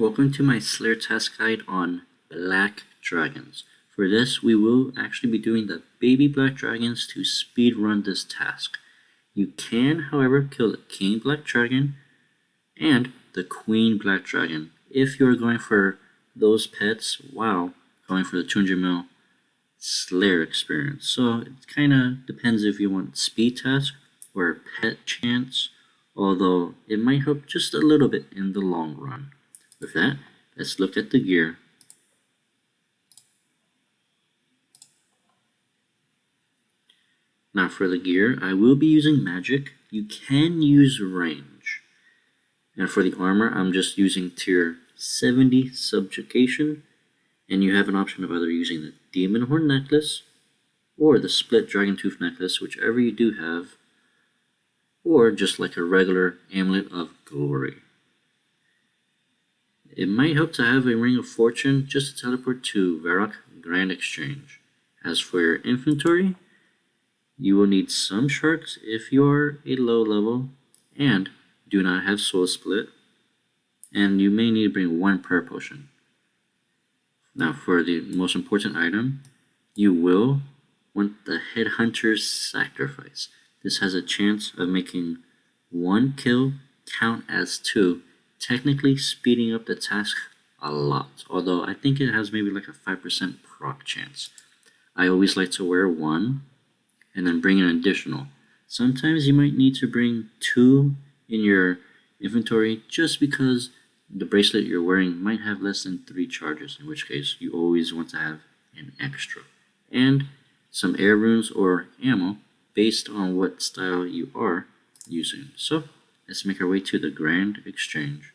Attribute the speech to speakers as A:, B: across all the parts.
A: Welcome to my Slayer task guide on black dragons. For this, we will actually be doing the baby black dragons to speed run this task. You can, however, kill the king black dragon and the queen black dragon if you're going for those pets while going for the 200 mil Slayer experience. So it kind of depends if you want speed task or pet chance, although it might help just a little bit in the long run. With that, let's look at the gear. Now for the gear, I will be using magic. You can use range. And for the armor, I'm just using tier 70 subjugation. And you have an option of either using the demon horn necklace or the split dragon tooth necklace, whichever you do have, or just like a regular amulet of glory. It might help to have a Ring of Fortune just to teleport to Varrock Grand Exchange. As for your inventory, you will need some sharks if you are a low level and do not have Soul Split, and you may need to bring one prayer potion. Now for the most important item, you will want the Headhunter's Sacrifice. This has a chance of making one kill count as 2, technically speeding up the task a lot, although I think it has maybe like a 5% proc chance. I always like to wear 1 and then bring an additional. Sometimes you might need to bring 2 in your inventory just because the bracelet you're wearing might have less than 3 charges, in which case you always want to have an extra. And some air runes or ammo based on what style you are using. So let's make our way to the Grand Exchange.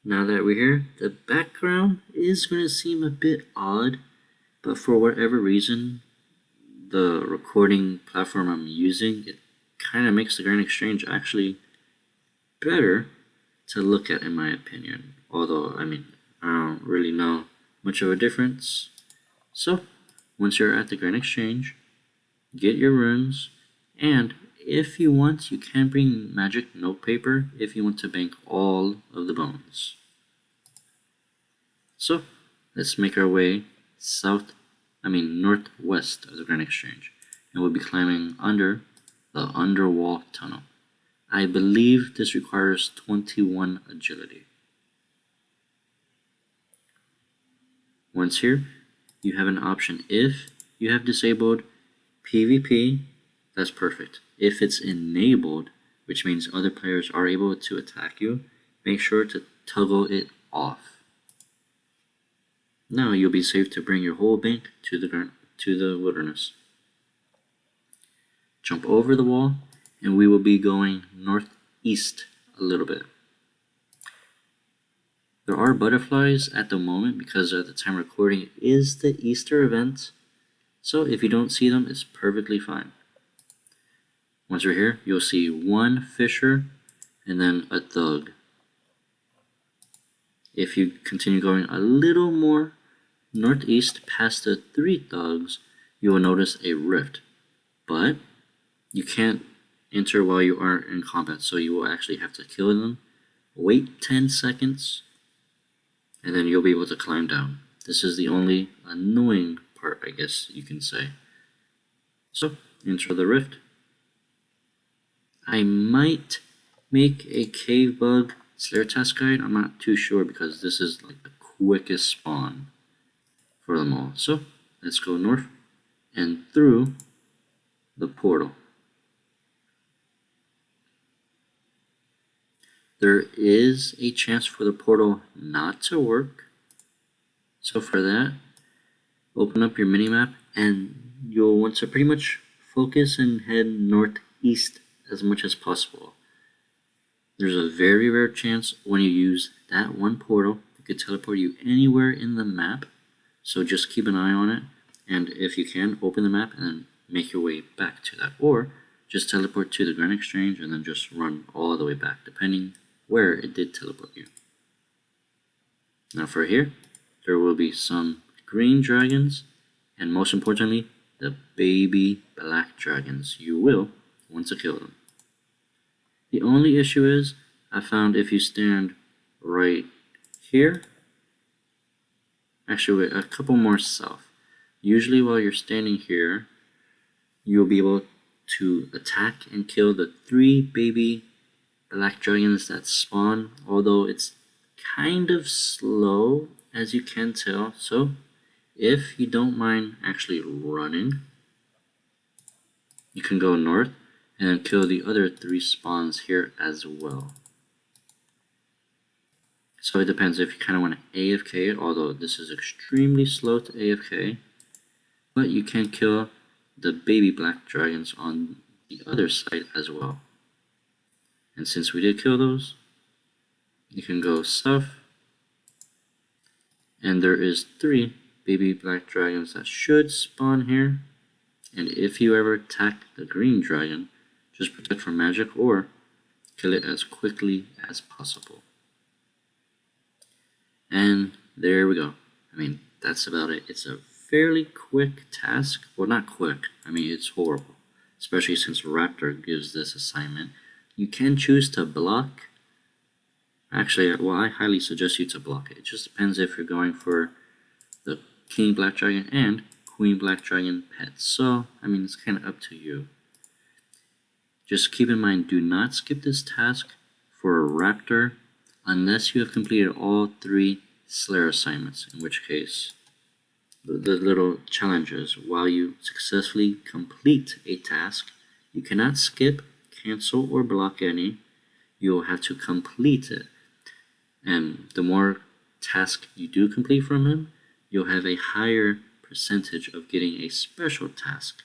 A: Now that we're here, the background is going to seem a bit odd, but for whatever reason, the recording platform I'm using, it kind of makes the Grand Exchange actually better to look at in my opinion. Although, I don't really know much of a difference. So, once you're at the Grand Exchange, get your runes, and if you want, you can bring magic notepaper if you want to bank all of the bones. So, let's make our way northwest of the Grand Exchange, and we'll be climbing under the underwall tunnel. I believe this requires 21 agility. Once here, you have an option. If you have disabled PvP, that's perfect. If it's enabled, which means other players are able to attack you, make sure to toggle it off. Now you'll be safe to bring your whole bank to the wilderness. Jump over the wall, and we will be going northeast a little bit. There are butterflies at the moment because at the time recording it is the Easter event, so if you don't see them, it's perfectly fine. Once we're here, you'll see 1 fisher and then a thug. If you continue going a little more northeast past the 3 thugs, you will notice a rift, but you can't enter while you are in combat, so you will actually have to kill them, wait 10 seconds, and then you'll be able to climb down. This is the only annoying part, I guess you can say. So, enter the rift. I might make a cave bug Slayer task guide. I'm not too sure because this is like the quickest spawn for them all. So, let's go north and through the portal. There is a chance for the portal not to work. So for that, open up your minimap and you'll want to pretty much focus and head northeast as much as possible. There's a very rare chance when you use that one portal, it could teleport you anywhere in the map. So just keep an eye on it, and if you can, open the map and then make your way back to that. Or just teleport to the Grand Exchange and then just run all the way back, depending where it did teleport you. Now for here, there will be some green dragons, and most importantly, the baby black dragons. You will want to kill them. The only issue is, I found if you stand right here, actually wait, a couple more south. Usually while you're standing here, you'll be able to attack and kill the 3 baby black dragons that spawn, although it's kind of slow as you can tell. So if you don't mind actually running, you can go north and then kill the other 3 spawns here as well. So it depends if you kind of want to AFK it, although this is extremely slow to AFK, but you can kill the baby black dragons on the other side as well. And since we did kill those, you can go south, and there is 3 baby black dragons that should spawn here. And if you ever attack the green dragon, just protect from magic or kill it as quickly as possible. And there we go. I mean, that's about it. It's a fairly quick task. Well, not quick. I mean, it's horrible. Especially since Raptor gives this assignment. You can choose to block. Actually, well, I highly suggest you to block it. It just depends if you're going for the King Black Dragon and Queen Black Dragon pets. So, I mean, it's kind of up to you. Just keep in mind, do not skip this task for a Raptor unless you have completed all 3 Slayer assignments, in which case the little challenges. While you successfully complete a task, you cannot skip, cancel, or block any. You'll have to complete it. And the more tasks you do complete from him, you'll have a higher percentage of getting a special task.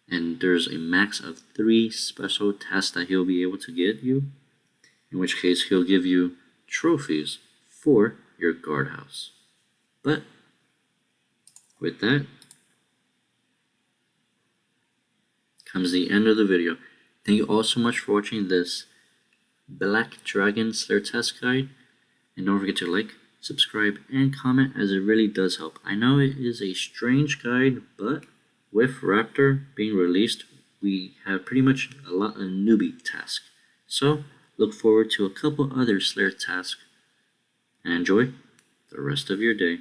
A: And there's a max of 3 special tasks that he'll be able to get you, in which case he'll give you trophies for your guardhouse. But with that comes the end of the video. Thank you all so much for watching this Black Dragon Slayer Task Guide. And don't forget to like, subscribe, and comment, as it really does help. I know it is a strange guide, but with Raptor being released, we have pretty much a lot of newbie tasks. So look forward to a couple other Slayer tasks, and enjoy the rest of your day.